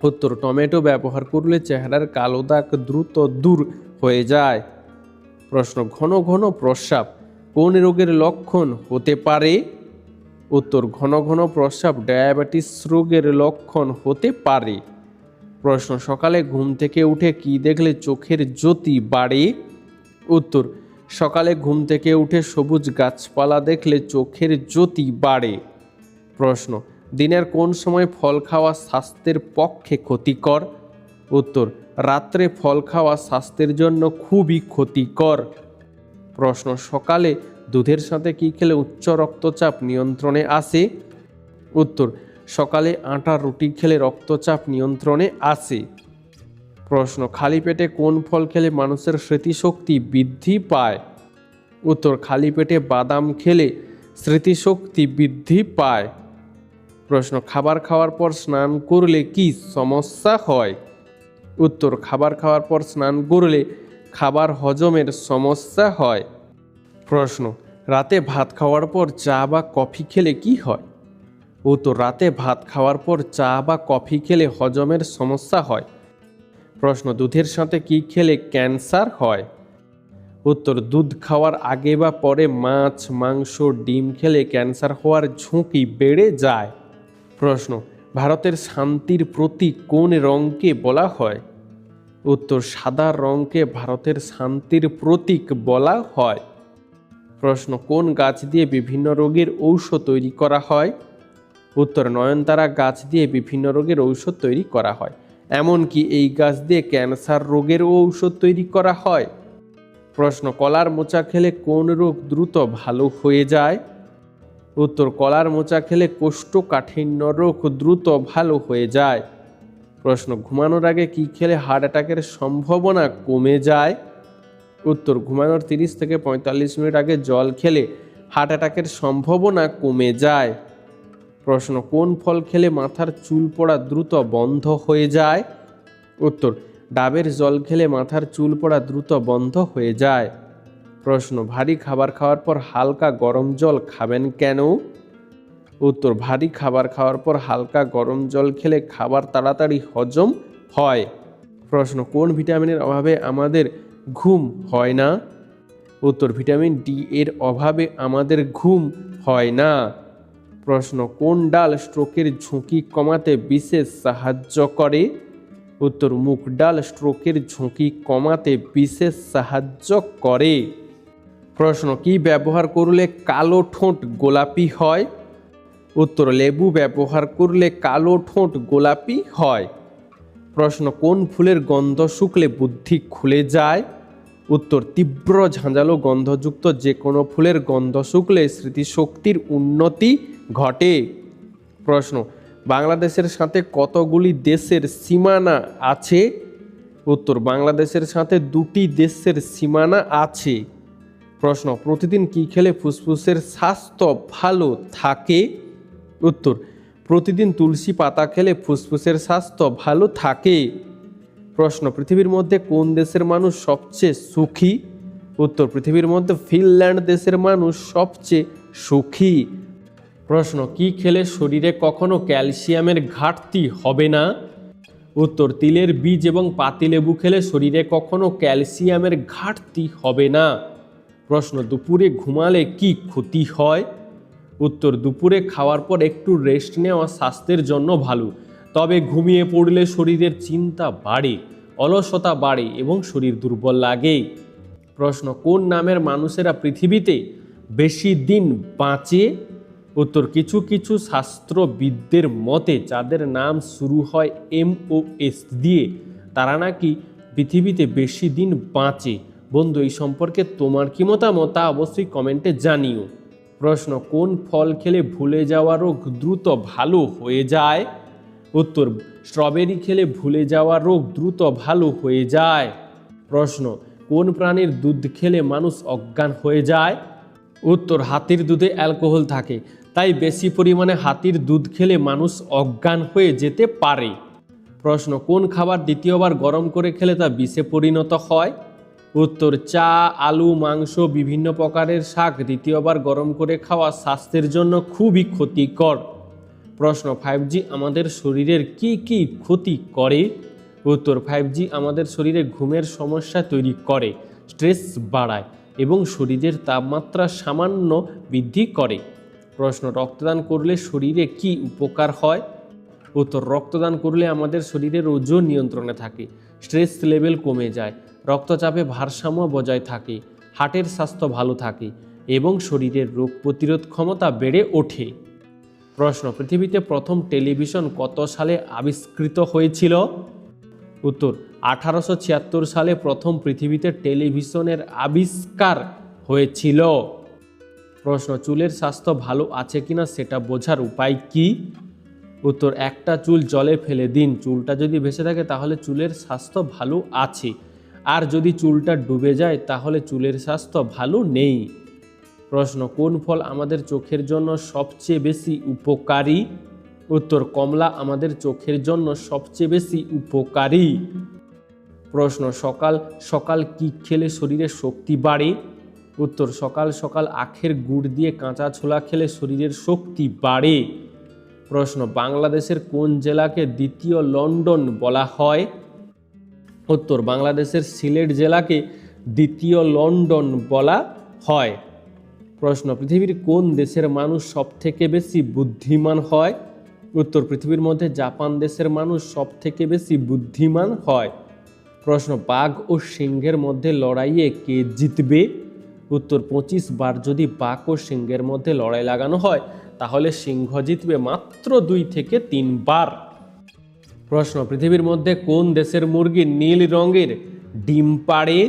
উত্তর টমেটো ব্যবহার করলে চেহারার কালো দাগ দ্রুত দূর হয়ে যায়। প্রশ্ন ঘন ঘন প্রস্রাব কোন রোগের লক্ষণ হতে পারে? উত্তর ঘন ঘন প্রস্রাব ডায়াবেটিস রোগের লক্ষণ হতে পারে। প্রশ্ন সকালে ঘুম থেকে উঠে কি দেখলে চোখের জ্যোতি বাড়ে? উত্তর সকালে ঘুম থেকে উঠে সবুজ গাছপালা দেখলে চোখের জ্যোতি বাড়ে। প্রশ্ন দিনের কোন সময় ফল খাওয়া স্বাস্থ্যের পক্ষে ক্ষতিকর? উত্তর রাত্রে ফল খাওয়া স্বাস্থ্যের জন্য খুবই ক্ষতিকর। প্রশ্ন সকালে দুধের সাথে কি খেলে উচ্চ রক্তচাপ নিয়ন্ত্রণে আসে? উত্তর সকালে আটার রুটি খেলে রক্তচাপ নিয়ন্ত্রণে আসে। প্রশ্ন খালি পেটে কোন ফল খেলে মানুষের স্মৃতিশক্তি বৃদ্ধি পায়? উত্তর খালি পেটে বাদাম খেলে স্মৃতিশক্তি বৃদ্ধি পায়। প্রশ্ন খাবার খাওয়ার পর স্নান করলে কি সমস্যা হয়? উত্তর খাবার খাওয়ার পর স্নান করলে খাবার হজমের সমস্যা হয়। প্রশ্ন রাতে ভাত খাওয়ার পর চা বা কফি খেলে কি হয়? উত্তর রাতে ভাত খাওয়ার পর চা বা কফি খেলে হজমের সমস্যা হয়। প্রশ্ন দুধের সাথে কি খেলে ক্যান্সার হয়? উত্তর দুধ খাওয়ার আগে বা পরে মাছ, মাংস, ডিম খেলে ক্যান্সার হওয়ার ঝুঁকি বেড়ে যায়। প্রশ্ন ভারতের শান্তির প্রতীক কোন রঙকে বলা হয়? উত্তর সাদা রঙকে ভারতের শান্তির প্রতীক বলা হয়। প্রশ্ন কোন গাছ দিয়ে বিভিন্ন রোগের ঔষধ তৈরি করা হয়? উত্তর নয়নতারা গাছ দিয়ে বিভিন্ন রোগের ঔষধ তৈরি করা হয়। এমনকি এই গাছ দিয়ে ক্যান্সার রোগেরও ঔষধ তৈরি করা হয়। প্রশ্ন কলার মোচা খেলে কোন রোগ দ্রুত ভালো হয়ে যায়? উত্তর কলার মোচা খেলে কোষ্ঠকাঠিন্য রোগ দ্রুত ভালো হয়ে যায়। প্রশ্ন ঘুমানোর আগে কি খেলে হার্ট অ্যাটাকের সম্ভাবনা কমে যায়? উত্তর ঘুমানোর 30 থেকে 45 মিনিট আগে জল খেলে হার্ট অ্যাটাকের সম্ভাবনা কমে যায়। প্রশ্ন কোন ফল খেলে মাথার চুল পড়া দ্রুত বন্ধ হয়ে যায়? উত্তর ডাবের জল খেলে মাথার চুল পড়া দ্রুত বন্ধ হয়ে যায়। প্রশ্ন, ভারী খাবার খাওয়ার পর হালকা গরম জল খাবেন কেন? উত্তর, ভারী খাবার খাওয়ার পর হালকা গরম জল খেলে খাবার তাড়াতাড়ি হজম হয়। প্রশ্ন, কোন ভিটামিনের অভাবে আমাদের ঘুম হয় না? উত্তর, ভিটামিন ডি এর অভাবে আমাদের ঘুম হয় না। প্রশ্ন, কোন ডাল স্ট্রোকের ঝুঁকি কমাতে বিশেষ সাহায্য করে? উত্তর, মুগ ডাল স্ট্রোকের ঝুঁকি কমাতে বিশেষ সাহায্য করে। প্রশ্ন, কি ব্যবহার করলে কালো ঠোঁট গোলাপি হয়? উত্তর, লেবু ব্যবহার করলে কালো ঠোঁট গোলাপি হয়। প্রশ্ন, কোন ফুলের গন্ধ শুকলে বুদ্ধি খুলে যায়? উত্তর, তীব্র ঝাঁঝালো গন্ধযুক্ত যে কোনো ফুলের গন্ধ শুকলে স্মৃতিশক্তির উন্নতি ঘটে। প্রশ্ন, বাংলাদেশের সাথে কতগুলি দেশের সীমানা আছে? উত্তর, বাংলাদেশের সাথে 2টি দেশের সীমানা আছে। প্রশ্ন, প্রতিদিন কি খেলে ফুসফুসের স্বাস্থ্য ভালো থাকে? উত্তর, প্রতিদিন তুলসী পাতা খেলে ফুসফুসের স্বাস্থ্য ভালো থাকে। প্রশ্ন, পৃথিবীর মধ্যে কোন দেশের মানুষ সবচেয়ে সুখী? উত্তর, পৃথিবীর মধ্যে ফিনল্যান্ড দেশের মানুষ সবচেয়ে সুখী। প্রশ্ন, কি খেলে শরীরে কখনো ক্যালসিয়ামের ঘাটতি হবে না? উত্তর, তিলের বীজ এবং পাতিলেবু খেলে শরীরে কখনো ক্যালসিয়ামের ঘাটতি হবে না। প্রশ্ন, দুপুরে ঘুমালে কি ক্ষতি হয়? উত্তর, দুপুরে খাওয়ার পর একটু রেস্ট নেওয়া স্বাস্থ্যের জন্য ভালো, তবে ঘুমিয়ে পড়লে শরীরের চিন্তা বাড়ে, অলসতা বাড়ে এবং শরীর দুর্বল লাগে। প্রশ্ন, কোন নামের মানুষেরা পৃথিবীতে বেশি দিন বাঁচে? উত্তর, কিছু কিছু শাস্ত্রবিদদের মতে যাদের নাম শুরু হয় MOS দিয়ে তারা নাকি পৃথিবীতে বেশি দিন বাঁচে। বন্ধু, এই সম্পর্কে তোমার কি মতামত তা অবশ্যই কমেন্টে জানিও। প্রশ্ন, কোন ফল খেলে ভুলে যাওয়া রোগ দ্রুত ভালো হয়ে যায়? উত্তর, স্ট্রবেরি খেলে ভুলে যাওয়া রোগ দ্রুত ভালো হয়ে যায়। প্রশ্ন, কোন প্রাণীর দুধ খেলে মানুষ অজ্ঞান হয়ে যায়? উত্তর, হাতির দুধে অ্যালকোহল থাকে, তাই বেশি পরিমাণে হাতির দুধ খেলে মানুষ অজ্ঞান হয়ে যেতে পারে। প্রশ্ন, কোন খাবার দ্বিতীয়বার গরম করে খেলে তা বিষে পরিণত হয়? উত্তর, চা, আলু, মাংস, বিভিন্ন প্রকারের শাক দ্বিতীয়বার গরম করে খাওয়া স্বাস্থ্যের জন্য খুবই ক্ষতিকর। প্রশ্ন, 5G আমাদের শরীরের কি কি ক্ষতি করে? উত্তর, 5G আমাদের শরীরে ঘুমের সমস্যা তৈরি করে, স্ট্রেস বাড়ায় এবং শরীরের তাপমাত্রা সামান্য বৃদ্ধি করে। প্রশ্ন, রক্তদান করলে শরীরে কি উপকার হয়? উত্তর, রক্তদান করলে আমাদের শরীরের ওজন নিয়ন্ত্রণে থাকে, স্ট্রেস লেভেল কমে যায়, রক্তচাপে ভারসাম্য বজায় থাকে, হার্টের স্বাস্থ্য ভালো থাকে এবং শরীরের রোগ প্রতিরোধ ক্ষমতা বেড়ে ওঠে। প্রশ্ন, পৃথিবীতে প্রথম টেলিভিশন কত সালে আবিষ্কৃত হয়েছিল? উত্তর, 1876 সালে প্রথম পৃথিবীতে টেলিভিশনের আবিষ্কার হয়েছিল। প্রশ্ন, চুলের স্বাস্থ্য ভালো আছে কিনা সেটা বোঝার উপায় কি? উত্তর, একটা চুল জলে ফেলে দিন, চুলটা যদি ভেসে থাকে তাহলে চুলের স্বাস্থ্য ভালো আছে, আর যদি চুলটা ডুবে যায় তাহলে চুলের স্বাস্থ্য ভালো নেই। প্রশ্ন, কোন ফল আমাদের চোখের জন্য সবচেয়ে বেশি উপকারী? উত্তর, কমলা আমাদের চোখের জন্য সবচেয়ে বেশি উপকারী। প্রশ্ন, সকাল সকাল কি খেলে শরীরে শক্তি বাড়ে? উত্তর, সকাল সকাল আখের গুড় দিয়ে কাঁচা ছোলা খেলে শরীরের শক্তি বাড়ে। প্রশ্ন, বাংলাদেশের কোন জেলাকে দ্বিতীয় লন্ডন বলা হয়? উত্তর, বাংলাদেশের সিলেট জেলাকে দ্বিতীয় লন্ডন বলা হয়। প্রশ্ন, পৃথিবীর কোন দেশের মানুষ সবথেকে বেশি বুদ্ধিমান হয়? উত্তর, পৃথিবীর মধ্যে জাপান দেশের মানুষ সবথেকে বেশি বুদ্ধিমান হয়। প্রশ্ন, বাঘ ও সিংহের মধ্যে লড়াইয়ে কে জিতবে? উত্তর, 25 বার যদি বাঘ ও সিংহের মধ্যে লড়াই লাগানো হয় তাহলে সিংহ জিতবে মাত্র 2 থেকে 3 বার। প্রশ্ন, পৃথিবীর মধ্যে কোন দেশের মুরগি নীল রঙের ডিম পাড়ে?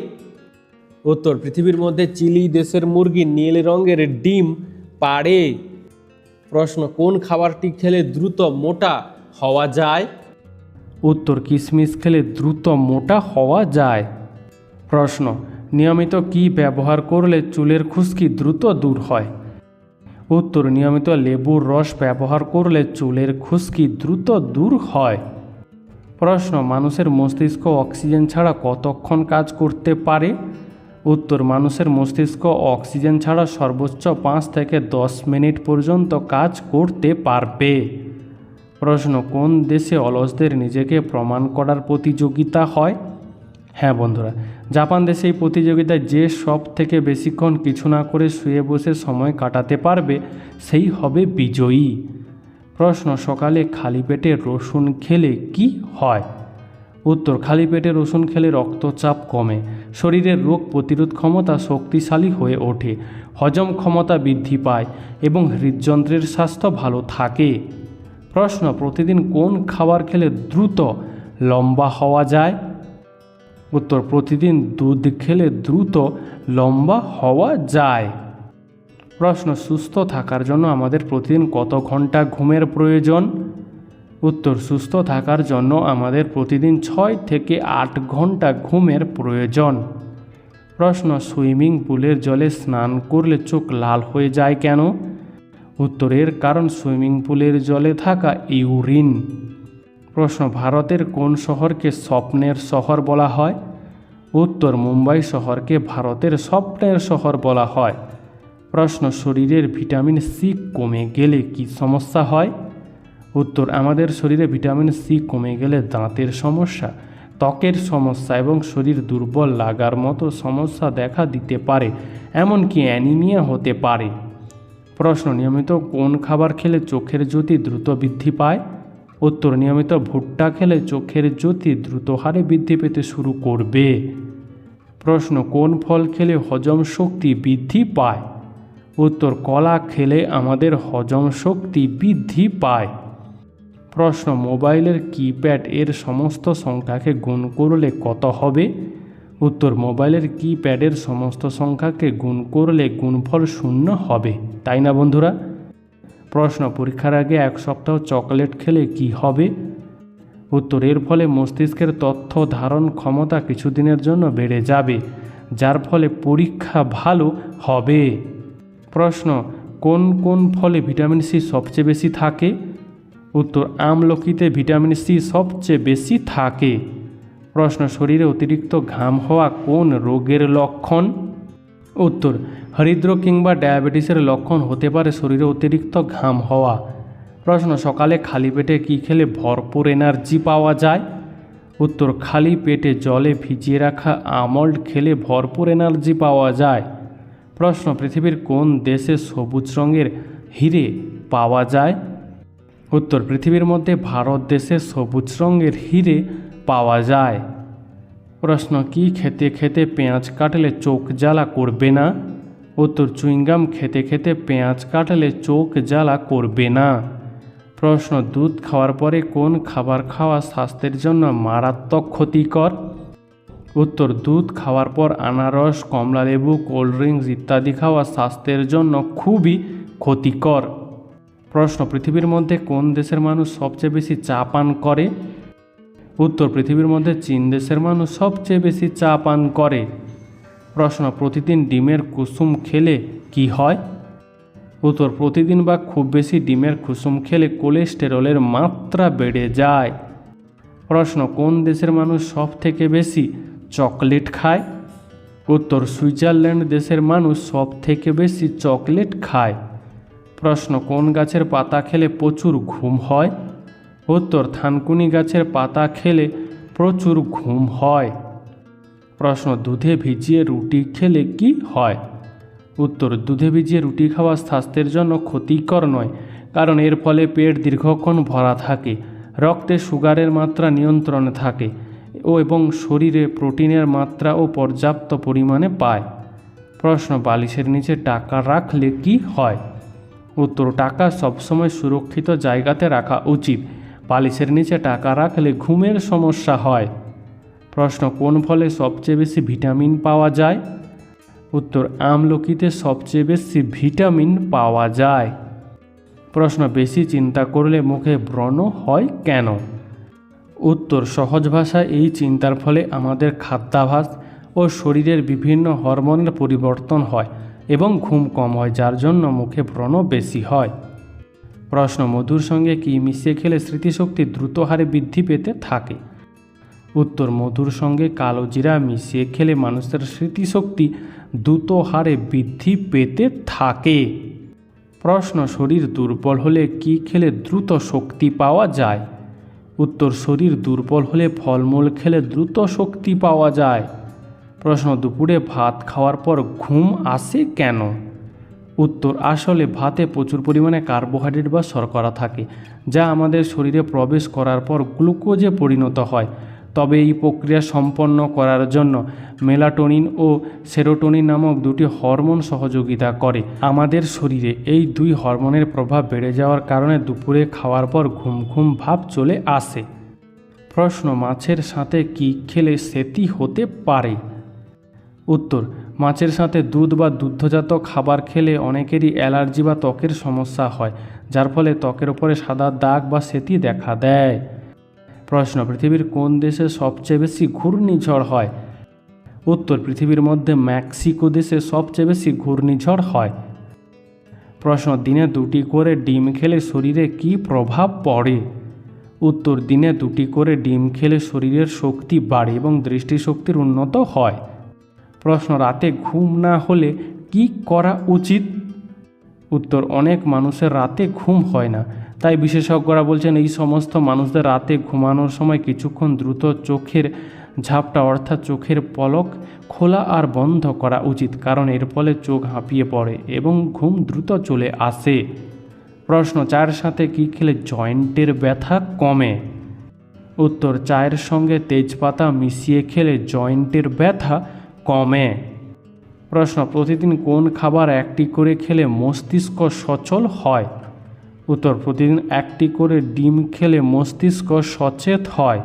উত্তর, পৃথিবীর মধ্যে চিলি দেশের মুরগি নীল রঙের ডিম পাড়ে। প্রশ্ন, কোন খাবারটি খেলে দ্রুত মোটা হওয়া যায়? উত্তর, কিশমিশ খেলে দ্রুত মোটা হওয়া যায়। প্রশ্ন, নিয়মিত কি ব্যবহার করলে চুলের খুশকি দ্রুত দূর হয়? উত্তর, নিয়মিত লেবুর রস ব্যবহার করলে চুলের খুশকি দ্রুত দূর হয়। প্রশ্ন, মানুষের মস্তিষ্ক অক্সিজেন ছাড়া কতক্ষণ কাজ করতে পারে? উত্তর, মানুষের মস্তিষ্ক অক্সিজেন ছাড়া সর্বোচ্চ 5 থেকে 10 মিনিট পর্যন্ত কাজ করতে পারবে। প্রশ্ন, কোন দেশে অলসদের নিজেকে প্রমাণ করার প্রতিযোগিতা হয়? হ্যাঁ বন্ধুরা, জাপান দেশে এই প্রতিযোগিতায় যে সব থেকে বেশিক্ষণ কিছু না করে শুয়ে বসে সময় কাটাতে পারবে সেই হবে বিজয়ী। প্রশ্ন, সকালে খালি পেটে রসুন খেলে কি হয়? উত্তর, খালি পেটে রসুন খেলে রক্তচাপ কমে, শরীরের রোগ প্রতিরোধ ক্ষমতা শক্তিশালী হয়ে ওঠে, হজম ক্ষমতা বৃদ্ধি পায় এবং হৃদযন্ত্রের স্বাস্থ্য ভালো থাকে। প্রশ্ন, প্রতিদিন কোন খাবার খেলে দ্রুত লম্বা হওয়া যায়? উত্তর, প্রতিদিন দুধ খেলে দ্রুত লম্বা হওয়া যায়। প্রশ্ন, সুস্থ থাকার জন্য আমাদের প্রতিদিন কত ঘন্টা ঘুমের প্রয়োজন? উত্তর, সুস্থ থাকার জন্য আমাদের প্রতিদিন 6 থেকে 8 ঘন্টা ঘুমের প্রয়োজন। প্রশ্ন, সুইমিং পুলের জলে স্নান করলে চোখ লাল হয়ে যায় কেন? উত্তরের কারণ সুইমিং পুলের জলে থাকা ইউরিন। প্রশ্ন, ভারতের কোন শহরকে স্বপ্নের শহর বলা হয়? উত্তর, মুম্বাই শহরকে ভারতের স্বপ্নের শহর বলা হয়। প্রশ্ন, শরীরের ভিটামিন সি কমে গেলে কি সমস্যা হয়? উত্তর, আমাদের শরীরে ভিটামিন সি কমে গেলে দাঁতের সমস্যা, ত্বকের সমস্যা এবং শরীর দুর্বল লাগার মতো সমস্যা দেখা দিতে পারে, এমনকি অ্যানিমিয়া হতে পারে। প্রশ্ন, নিয়মিত কোন খাবার খেলে চোখের জ্যোতি দ্রুত বৃদ্ধি পায়? উত্তর, নিয়মিত ভুট্টা খেলে চোখের জ্যোতি দ্রুত হারে বৃদ্ধি পেতে শুরু করবে। প্রশ্ন, কোন ফল খেলে হজম শক্তি বৃদ্ধি পায়? উত্তর, কলা খেলে আমাদের হজম শক্তি বৃদ্ধি পায়। প্রশ্ন, মোবাইলের কিপ্যাড এর সমস্ত সংখ্যাকে গুণ করলে কত হবে? উত্তর, মোবাইলের কিপ্যাডের সমস্ত সংখ্যাকে গুণ করলে গুণফল 0 হবে, তাই না বন্ধুরা? প্রশ্ন, পরীক্ষার আগে 1 সপ্তাহ চকলেট খেলে কি হবে? উত্তর, এর ফলে মস্তিষ্কের তথ্য ধারণ ক্ষমতা কিছুদিনের জন্য বেড়ে যাবে, যার ফলে পরীক্ষা ভালো হবে। প্রশ্ন, কোন কোন ফলে ভিটামিন সি সবচেয়ে বেশি থাকে? উত্তর, আমলকিতে ভিটামিন সি সবচেয়ে বেশি থাকে। প্রশ্ন, শরীরে অতিরিক্ত ঘাম হওয়া কোন রোগের লক্ষণ? উত্তর, হৃদরোগ কিংবা ডায়াবেটিসের লক্ষণ হতে পারে শরীরে অতিরিক্ত ঘাম হওয়া। প্রশ্ন, সকালে খালি পেটে কী খেলে ভরপুর এনার্জি পাওয়া যায়? উত্তর, খালি পেটে জলে ভিজিয়ে রাখা আমন্ড খেলে ভরপুর এনার্জি পাওয়া যায়। প্রশ্ন, পৃথিবীর কোন দেশে সবুজ রঙের হিরে পাওয়া যায়? উত্তর, পৃথিবীর মধ্যে ভারত দেশে সবুজ রঙের হিরে পাওয়া যায়। প্রশ্ন, কি খেতে খেতে পেঁয়াজ কাটলে চোখ জ্বালা করবে না? উত্তর, চুইংগাম খেতে খেতে পেঁয়াজ কাটলে চোখ জ্বালা করবে না। প্রশ্ন, দুধ খাওয়ার পরে কোন খাবার খাওয়া স্বাস্থ্যের জন্য মারাত্মক ক্ষতিকর? উত্তর, দুধ খাওয়ার পর আনারস, কমলালেবু, কোল্ড ড্রিঙ্কস ইত্যাদি খাওয়া স্বাস্থ্যের জন্য খুবই ক্ষতিকর। প্রশ্ন, পৃথিবীর মধ্যে কোন দেশের মানুষ সবচেয়ে বেশি চা পান করে? উত্তর, পৃথিবীর মধ্যে চীন দেশের মানুষ সবচেয়ে বেশি চা পান করে। প্রশ্ন, প্রতিদিন ডিমের কুসুম খেলে কি হয়? উত্তর, প্রতিদিন বা খুব বেশি ডিমের কুসুম খেলে কোলেস্টেরলের মাত্রা বেড়ে যায়। প্রশ্ন, কোন দেশের মানুষ সব থেকে বেশি চকলেট খায়? উত্তর, সুইজারল্যান্ড দেশের মানুষ সব থেকে বেশি চকলেট খায়। প্রশ্ন, কোন গাছের পাতা খেলে প্রচুর ঘুম হয়? উত্তর, থানকুনি গাছের পাতা খেলে প্রচুর ঘুম হয়। প্রশ্ন, দুধে ভিজিয়ে রুটি খেলে কি হয়? উত্তর, দুধে ভিজিয়ে রুটি খাওয়া স্বাস্থ্যের জন্য ক্ষতিকর নয়, কারণ এর ফলে পেট দীর্ঘক্ষণ ভরা থাকে, রক্তে সুগারের মাত্রা নিয়ন্ত্রণে থাকে এবং শরীরে প্রোটিনের মাত্রাও পর্যাপ্ত পরিমাণে পায়। প্রশ্ন, বালিশের নিচে টাকা রাখলে কি হয়? উত্তর, টাকা সবসময় সুরক্ষিত জায়গাতে রাখা উচিত। বালিশের নিচে টাকা রাখলে ঘুমের সমস্যা হয়। প্রশ্ন, কোন ফলে সবচেয়ে বেশি ভিটামিন পাওয়া যায়? উত্তর, আমলকিতে সবচেয়ে বেশি ভিটামিন পাওয়া যায়। প্রশ্ন, বেশি চিন্তা করলে মুখে ব্রণ হয় কেন? উত্তর, সহজ ভাষায় এই চিন্তার ফলে আমাদের খাদ্যাভ্যাস ও শরীরের বিভিন্ন হরমোনের পরিবর্তন হয় এবং ঘুম কম হয়, যার জন্য মুখে ব্রণ বেশি হয়। প্রশ্ন, মধুর সঙ্গে কি মিশিয়ে খেলে স্মৃতিশক্তি দ্রুত হারে বৃদ্ধি পেতে থাকে? উত্তর, মধুর সঙ্গে কালো জিরা মিশিয়ে খেলে মানুষের স্মৃতিশক্তি দ্রুত হারে বৃদ্ধি পেতে থাকে। প্রশ্ন, শরীর দুর্বল হলে কি খেলে দ্রুত শক্তি পাওয়া যায়? উত্তর, শরীর দুর্বল হলে ফলমূল খেলে দ্রুত শক্তি পাওয়া যায়। প্রশ্ন, দুপুরে ভাত খাওয়ার পর ঘুম আসে কেন? উত্তর, আসলে ভাতে প্রচুর পরিমাণে কার্বোহাইড্রেট বা শর্করা থাকে, যা আমাদের শরীরে প্রবেশ করার পর গ্লুকোজে পরিণত হয়। তবে এই প্রক্রিয়া সম্পন্ন করার জন্য মেলাটোনিন ও সেরোটোনিন নামক দুটি হরমোন সহযোগিতা করে। আমাদের শরীরে এই দুই হরমোনের প্রভাব বেড়ে যাওয়ার কারণে দুপুরে খাওয়ার পর ঘুম ঘুম ভাব চলে আসে। প্রশ্ন, মাছের সাথে কি খেলে সেতি হতে পারে? উত্তর, মাছের সাথে দুধ বা দুগ্ধজাত খাবার খেলে অনেকেরই অ্যালার্জি বা ত্বকের সমস্যা হয়, যার ফলে ত্বকের উপরে সাদা দাগ বা সেতি দেখা দেয়। প্রশ্ন, পৃথিবীর কোন দেশে সবচেয়ে বেশি ঘূর্ণিঝড় হয়? উত্তর, পৃথিবীর মধ্যে মেক্সিকো দেশে সবচেয়ে বেশি ঘূর্ণিঝড় হয়। প্রশ্ন, দিনে 2টি করে ডিম খেলে শরীরে কী প্রভাব পড়ে? উত্তর, দিনে 2টি করে ডিম খেলে শরীরের শক্তি বাড়ে এবং দৃষ্টিশক্তির উন্নত হয়। প্রশ্ন, রাতে ঘুম না হলে কি করা উচিত? উত্তর, অনেক মানুষের রাতে ঘুম হয় না, তাই বিশেষজ্ঞরা বলছেন এই সমস্ত মানুষদের রাতে ঘুমানোর সময় কিছুক্ষণ দ্রুত চোখের ঝাপটা অর্থাৎ চোখের পলক খোলা আর বন্ধ করা উচিত, কারণ এর ফলে চোখ হাঁপিয়ে পড়ে এবং ঘুম দ্রুত চলে আসে। প্রশ্ন, চায়ের সাথে কি খেলে জয়েন্টের ব্যথা কমে? উত্তর, চায়ের সঙ্গে তেজপাতা মিশিয়ে খেলে জয়েন্টের ব্যথা কমে। প্রশ্ন, প্রতিদিন কোন খাবার 1টি করে খেলে মস্তিষ্ক সচল হয়? উত্তর, প্রতিদিন 1টি করে ডিম খেলে মস্তিষ্ক সচেত হয়।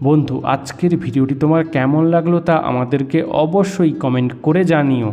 বন্ধু, আজকের ভিডিওটি তোমার কেমন লাগলো তা আমাদেরকে অবশ্যই কমেন্ট করে জানিও।